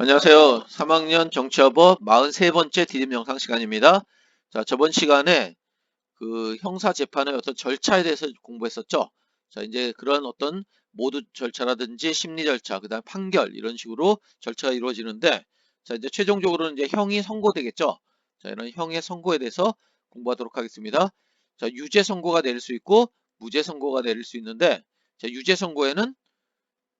안녕하세요. 3학년 정치화법 43번째 디딤 영상 시간입니다. 자, 저번 시간에 그 형사 재판의 어떤 절차에 대해서 공부했었죠. 자, 이제 그런 어떤 모두 절차라든지 심리 절차, 그다음 판결 이런 식으로 절차가 이루어지는데, 자, 이제 최종적으로는 이제 형이 선고되겠죠. 자, 이런 형의 선고에 대해서 공부하도록 하겠습니다. 자, 유죄 선고가 내릴 수 있고 무죄 선고가 내릴 수 있는데, 자, 유죄 선고에는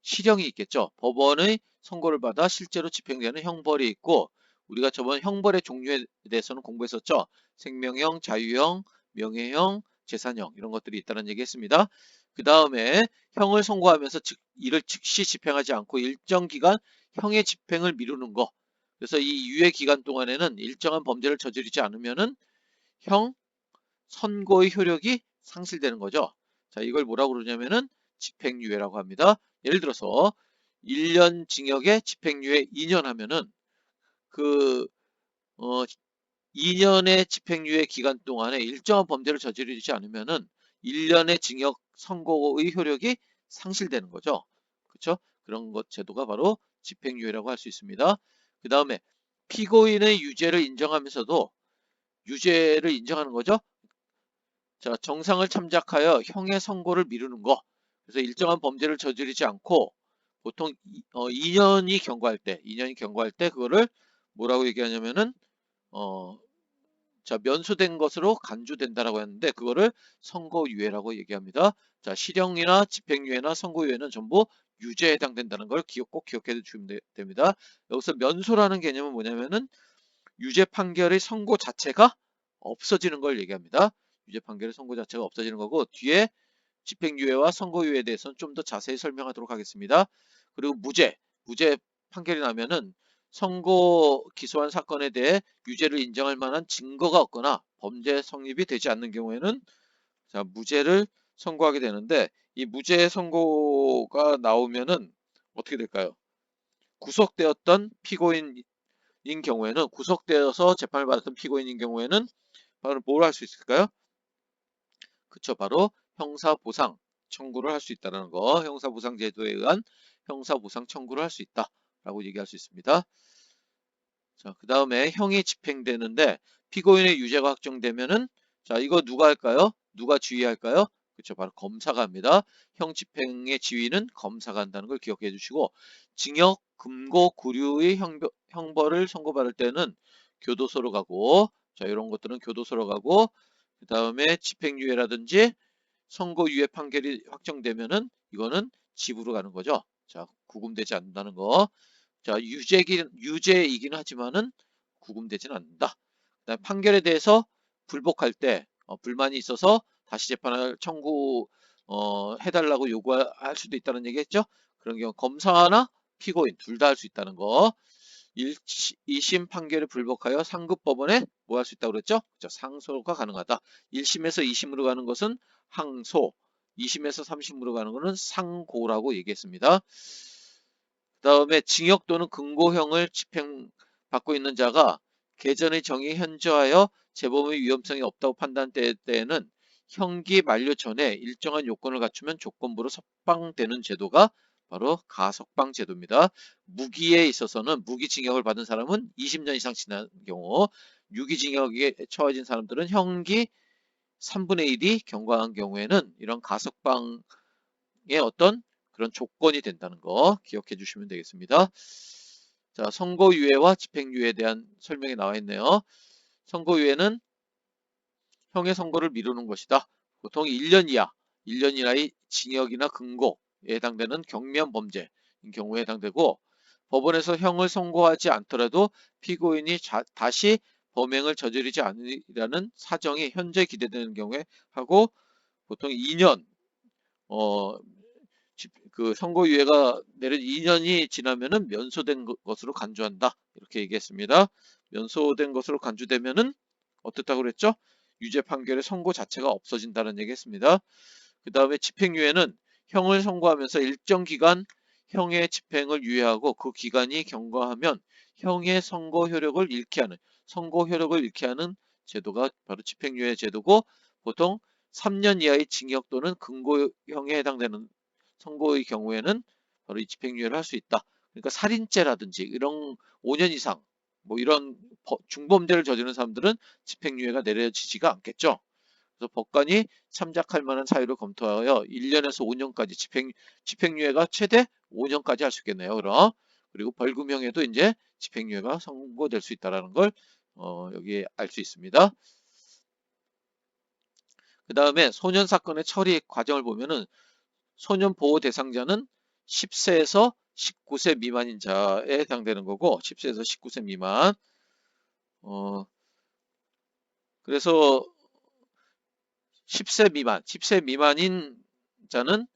실형이 있겠죠. 법원의 선고를 받아 실제로 집행되는 형벌이 있고, 우리가 저번 형벌의 종류에 대해서는 공부했었죠. 생명형, 자유형, 명예형, 재산형 이런 것들이 있다는 얘기 했습니다. 그 다음에 형을 선고하면서 이를 즉시 집행하지 않고 일정 기간 형의 집행을 미루는 거. 그래서 이 유예 기간 동안에는 일정한 범죄를 저지르지 않으면은 형 선고의 효력이 상실되는 거죠. 자, 이걸 뭐라고 그러냐면은 집행유예라고 합니다. 예를 들어서 1년 징역에 집행유예 2년 하면은 그 2년의 집행유예 기간 동안에 일정한 범죄를 저지르지 않으면은 1년의 징역 선고의 효력이 상실되는 거죠. 그렇죠? 그런 것 제도가 바로 집행유예라고 할 수 있습니다. 그 다음에 피고인의 유죄를 인정하면서도 유죄를 인정하는 거죠. 자, 정상을 참작하여 형의 선고를 미루는 거. 그래서 일정한 범죄를 저지르지 않고 보통 2년이 경과할 때, 2년이 경과할 때 그거를 뭐라고 얘기하냐면은 어, 자, 면소된 것으로 간주된다라고 했는데 그거를 선고유예라고 얘기합니다. 자, 실형이나 집행유예나 선고유예는 전부 유죄에 해당된다는 걸 꼭 기억해 주시면 됩니다. 여기서 면소라는 개념은 뭐냐면은 유죄 판결의 선고 자체가 없어지는 걸 얘기합니다. 유죄 판결의 선고 자체가 없어지는 거고, 뒤에 집행유예와 선고유예에 대해서는 좀 더 자세히 설명하도록 하겠습니다. 그리고 무죄 판결이 나면은 선고 기소한 사건에 대해 유죄를 인정할 만한 증거가 없거나 범죄 성립이 되지 않는 경우에는 자, 무죄를 선고하게 되는데, 이 무죄 선고가 나오면은 어떻게 될까요? 구속되었던 피고인인 경우에는, 구속되어서 재판을 받았던 피고인인 경우에는 바로 뭘 할 수 있을까요? 그쵸, 바로 형사보상 청구를 할 수 있다는 거. 형사보상 제도에 의한 형사보상 청구를 할 수 있다라고 얘기할 수 있습니다. 자, 그 다음에 형이 집행되는데 피고인의 유죄가 확정되면은, 자, 이거 누가 할까요? 누가 지휘할까요? 그쵸, 바로 검사가 합니다. 형 집행의 지휘는 검사가 한다는 걸 기억해 주시고, 징역, 금고, 구류의 형벌을 선고받을 때는 교도소로 가고, 자, 이런 것들은 교도소로 가고, 그 다음에 집행유예라든지 선고유예 판결이 확정되면은 이거는 집으로 가는 거죠. 자, 구금되지 않는다는 거. 자, 유죄이긴 하지만은 구금되지는 않는다. 그다음 판결에 대해서 불복할 때 불만이 있어서 다시 재판을 청구 해달라고 요구할 수도 있다는 얘기했죠. 그런 경우 검사나 피고인 둘 다 할 수 있다는 거. 2심 판결을 불복하여 상급 법원에 뭐 할 수 있다고 그랬죠? 그렇죠. 상소가 가능하다. 1심에서 2심으로 가는 것은 항소, 2심에서 3심으로 가는 것은 상고라고 얘기했습니다. 그 다음에 징역 또는 금고형을 집행받고 있는 자가 개전의 정의에 현저하여 재범의 위험성이 없다고 판단될 때에는 형기 만료 전에 일정한 요건을 갖추면 조건부로 석방되는 제도가 바로 가석방 제도입니다. 무기에 있어서는 무기징역을 받은 사람은 20년 이상 지난 경우, 유기징역에 처해진 사람들은 형기 3분의 1이 경과한 경우에는 이런 가석방의 어떤 그런 조건이 된다는 거 기억해 주시면 되겠습니다. 자, 선고유예와 집행유예에 대한 설명이 나와 있네요. 선고유예는 형의 선고를 미루는 것이다. 보통 1년 이하의 징역이나 금고에 해당되는 경미한 범죄인 경우에 해당되고, 법원에서 형을 선고하지 않더라도 피고인이 다시 범행을 저지르지 않으리라는 사정이 현재 기대되는 경우에 하고, 보통 2년 어, 그 선고유예가 내린 2년이 지나면은 면소된 것으로 간주한다. 이렇게 얘기했습니다. 면소된 것으로 간주되면은 어떻다고 그랬죠? 유죄 판결의 선고 자체가 없어진다는 얘기했습니다. 그 다음에 집행유예는 형을 선고하면서 일정 기간 형의 집행을 유예하고 그 기간이 경과하면 형의 선고 효력을 잃게 하는 제도가 바로 집행유예 제도고, 보통 3년 이하의 징역 또는 금고형에 해당되는 선고의 경우에는 바로 이 집행유예를 할 수 있다. 그러니까 살인죄라든지 이런 5년 이상 뭐 이런 중범죄를 저지른 사람들은 집행유예가 내려지지가 않겠죠. 그래서 법관이 참작할 만한 사유를 검토하여 1년에서 5년까지 집행유예가 최대 5년까지 할 수 있겠네요. 그럼 그리고 벌금형에도 이제 집행유예가 선고될 수 있다는 걸 여기에 알 수 있습니다. 그 다음에 소년 사건의 처리 과정을 보면은 소년 보호 대상자는 10세에서 19세 미만인 자에 해당되는 거고 10세에서 19세 미만 그래서 10세 미만인 자는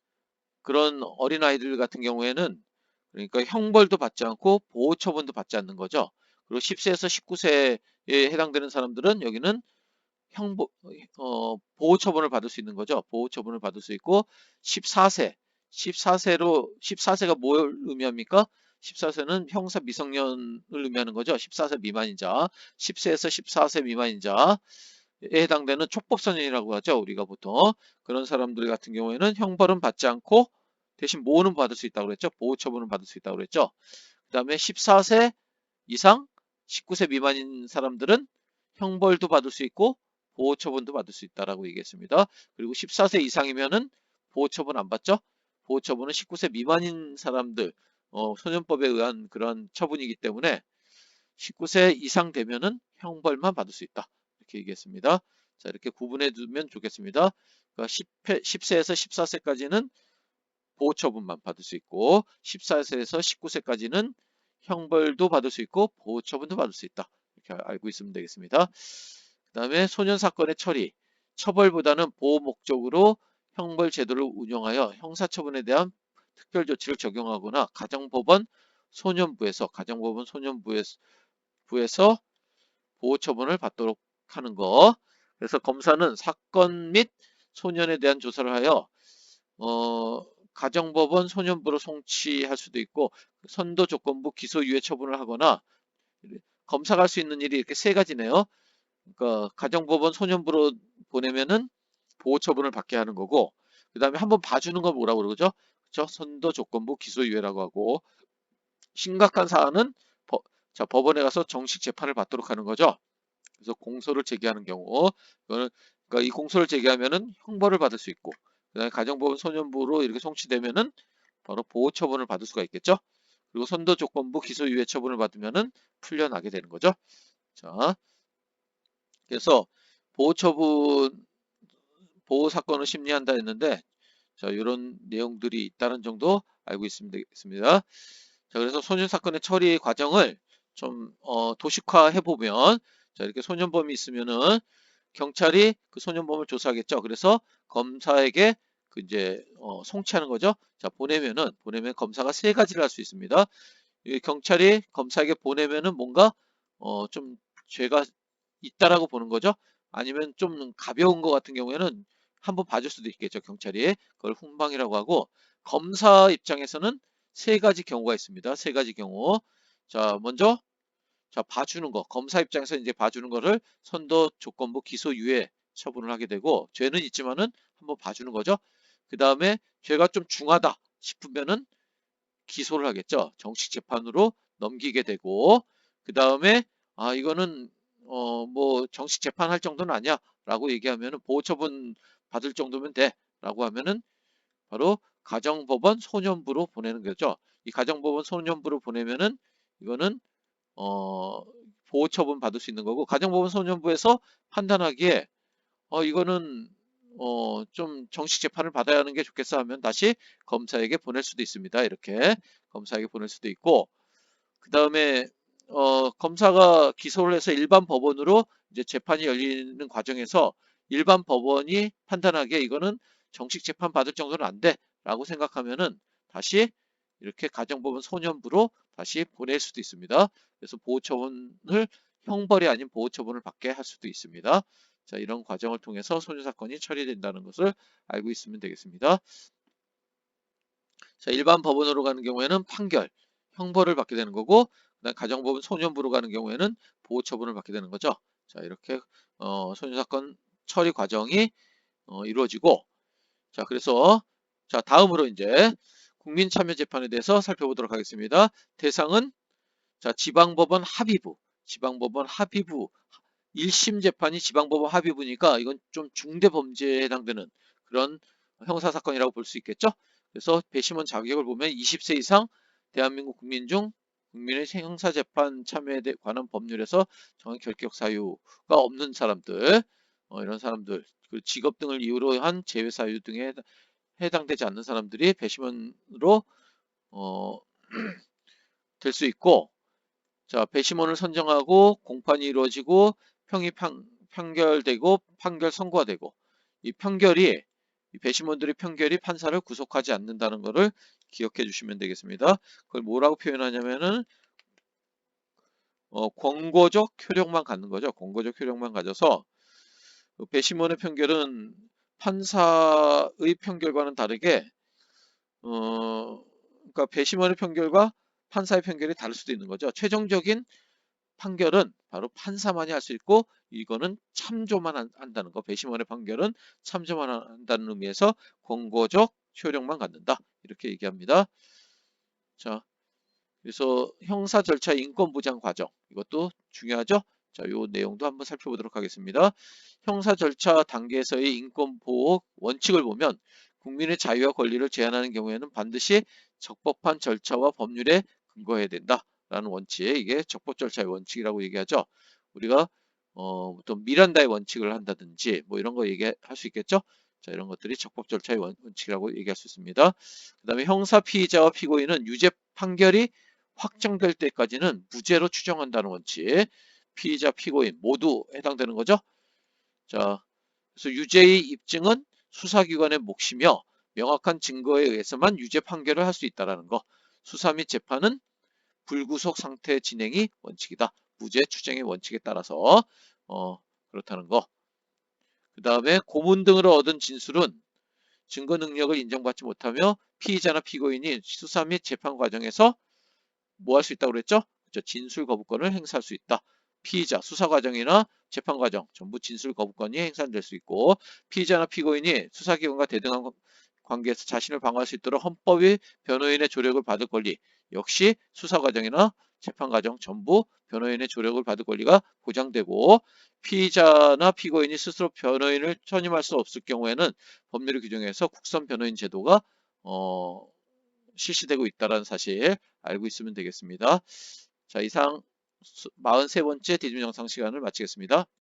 그런 어린아이들 같은 경우에는 그러니까 형벌도 받지 않고 보호 처분도 받지 않는 거죠. 그리고 10세에서 19세에 해당되는 사람들은 여기는 보호 처분을 받을 수 있는 거죠. 보호 처분을 받을 수 있고 14세가 뭘 의미합니까? 14세는 형사 미성년을 의미하는 거죠. 14세 미만인 자, 10세에서 14세 미만인 자에 해당되는 촉법소년이라고 하죠. 우리가 보통 그런 사람들 같은 경우에는 형벌은 받지 않고 대신 보호는 받을 수 있다고 그랬죠. 보호 처분을 받을 수 있다고 그랬죠. 그 다음에 14세 이상 19세 미만인 사람들은 형벌도 받을 수 있고 보호 처분도 받을 수 있다라고 얘기했습니다. 그리고 14세 이상이면은 보호 처분 안 받죠? 보호 처분은 19세 미만인 사람들 소년법에 의한 그런 처분이기 때문에 19세 이상 되면은 형벌만 받을 수 있다. 이렇게 얘기했습니다. 자, 이렇게 구분해 두면 좋겠습니다. 그러니까 10세에서 14세까지는 보호 처분만 받을 수 있고 14세에서 19세까지는 형벌도 받을 수 있고 보호 처분도 받을 수 있다. 이렇게 알고 있으면 되겠습니다. 그 다음에 소년 사건의 처리, 처벌보다는 보호 목적으로 형벌 제도를 운영하여 형사처분에 대한 특별 조치를 적용하거나 가정법원 소년부에서 보호 처분을 받도록 하는 거. 그래서 검사는 사건 및 소년에 대한 조사를 하여 가정법원 소년부로 송치할 수도 있고 선도조건부 기소유예 처분을 하거나 검사가 할 수 있는 일이 이렇게 세 가지네요. 그러니까 가정법원 소년부로 보내면은 보호 처분을 받게 하는 거고 그 다음에 한번 봐주는 건 뭐라고 그러죠? 그렇죠? 선도조건부 기소유예라고 하고 심각한 사안은 법원에 가서 정식 재판을 받도록 하는 거죠. 그래서 공소를 제기하는 경우 이거는 그러니까 이 공소를 제기하면은 형벌을 받을 수 있고 그다음에 가정법원 소년부로 이렇게 송치되면은 바로 보호 처분을 받을 수가 있겠죠. 그리고 선도조건부 기소유예 처분을 받으면은 풀려나게 되는 거죠. 자, 그래서 보호 처분 보호 사건을 심리한다 했는데 자, 이런 내용들이 있다는 정도 알고 있으면 되겠습니다. 자, 그래서 소년 사건의 처리 과정을 좀 도식화해 보면 자, 이렇게 소년범이 있으면은 경찰이 그 소년범을 조사하겠죠. 그래서 검사에게 그 이제 송치하는 거죠. 자, 보내면 검사가 세 가지를 할 수 있습니다. 이 경찰이 검사에게 보내면은 뭔가 좀 죄가 있다라고 보는 거죠. 아니면 좀 가벼운 것 같은 경우에는 한번 봐줄 수도 있겠죠. 경찰이 그걸 훈방이라고 하고 검사 입장에서는 세 가지 경우가 있습니다. 세 가지 경우. 자, 먼저 자, 봐주는 거. 검사 입장에서 이제 봐주는 거를 선도 조건부 기소유예 처분을 하게 되고 죄는 있지만은 한번 봐주는 거죠. 그 다음에 죄가 좀 중하다 싶으면은 기소를 하겠죠. 정식 재판으로 넘기게 되고 그 다음에 아 이거는 뭐 정식 재판할 정도는 아니야 라고 얘기하면은 보호처분 받을 정도면 돼 라고 하면은 바로 가정법원 소년부로 보내는 거죠. 이 가정법원 소년부로 보내면은 이거는 어, 보호처분 받을 수 있는 거고 가정법원 소년부에서 판단하기에 이거는 좀 정식 재판을 받아야 하는 게 좋겠어 하면 다시 검사에게 보낼 수도 있습니다. 이렇게 검사에게 보낼 수도 있고 그 다음에 검사가 기소를 해서 일반 법원으로 이제 재판이 열리는 과정에서 일반 법원이 판단하기에 이거는 정식 재판 받을 정도는 안 돼라고 생각하면은 다시 이렇게 가정법원 소년부로 다시 보낼 수도 있습니다. 그래서 보호처분을 형벌이 아닌 보호처분을 받게 할 수도 있습니다. 자, 이런 과정을 통해서 소년 사건이 처리된다는 것을 알고 있으면 되겠습니다. 자, 일반 법원으로 가는 경우에는 판결, 형벌을 받게 되는 거고, 그다음 가정법원 소년부로 가는 경우에는 보호 처분을 받게 되는 거죠. 자, 이렇게 소년 사건 처리 과정이 이루어지고, 자, 그래서 자, 다음으로 이제 국민참여재판에 대해서 살펴보도록 하겠습니다. 대상은 자, 지방법원 합의부 1심 재판이 지방법원 합의부니까 이건 좀 중대범죄에 해당되는 그런 형사사건이라고 볼 수 있겠죠. 그래서 배심원 자격을 보면 20세 이상 대한민국 국민 중 국민의 형사재판 참여에 관한 법률에서 정한 결격 사유가 없는 사람들, 이런 사람들, 그 직업 등을 이유로 한 제외 사유 등에 해당되지 않는 사람들이 배심원으로 될 수 있고, 자, 배심원을 선정하고 공판이 이루어지고 판결되고 판결 선고가 되고, 이 배심원들의 판결이 판사를 구속하지 않는다는 것을 기억해 주시면 되겠습니다. 그걸 뭐라고 표현하냐면은 권고적 효력만 갖는 거죠. 권고적 효력만 가져서 배심원의 판결은 판사의 판결과는 다르게 그러니까 배심원의 판결과 판사의 판결이 다를 수도 있는 거죠. 최종적인 판결은 바로 판사만이 할 수 있고, 이거는 참조만 한다는 거. 배심원의 판결은 참조만 한다는 의미에서 권고적 효력만 갖는다. 이렇게 얘기합니다. 자, 그래서 형사 절차 인권 보장 과정, 이것도 중요하죠. 자, 요 내용도 한번 살펴보도록 하겠습니다. 형사 절차 단계에서의 인권 보호 원칙을 보면 국민의 자유와 권리를 제한하는 경우에는 반드시 적법한 절차와 법률에 근거해야 된다라는 원칙, 이게 적법 절차의 원칙이라고 얘기하죠. 우리가 또 미란다의 원칙을 한다든지 뭐 이런 거 얘기할 수 있겠죠. 자, 이런 것들이 적법 절차의 원칙이라고 얘기할 수 있습니다. 그 다음에 형사 피의자와 피고인은 유죄 판결이 확정될 때까지는 무죄로 추정한다는 원칙. 피의자, 피고인 모두 해당되는 거죠. 자, 그래서 유죄의 입증은 수사기관의 몫이며 명확한 증거에 의해서만 유죄 판결을 할 수 있다는 거. 수사 및 재판은 불구속 상태 진행이 원칙이다. 무죄 추정의 원칙에 따라서 그렇다는 거. 그 다음에 고문 등으로 얻은 진술은 증거 능력을 인정받지 못하며 피의자나 피고인이 수사 및 재판 과정에서 뭐 할 수 있다고 그랬죠? 그렇죠. 진술 거부권을 행사할 수 있다. 피의자, 수사 과정이나 재판 과정 전부 진술 거부권이 행사될 수 있고, 피의자나 피고인이 수사기관과 대등한 관계에서 자신을 방어할 수 있도록 헌법이 변호인의 조력을 받을 권리, 역시 수사 과정이나 재판 과정 전부 변호인의 조력을 받을 권리가 보장되고, 피의자나 피고인이 스스로 변호인을 선임할 수 없을 경우에는 법률의 규정에서 국선 변호인 제도가 실시되고 있다는 사실 알고 있으면 되겠습니다. 자, 이상 43번째 디즈니 영상 시간을 마치겠습니다.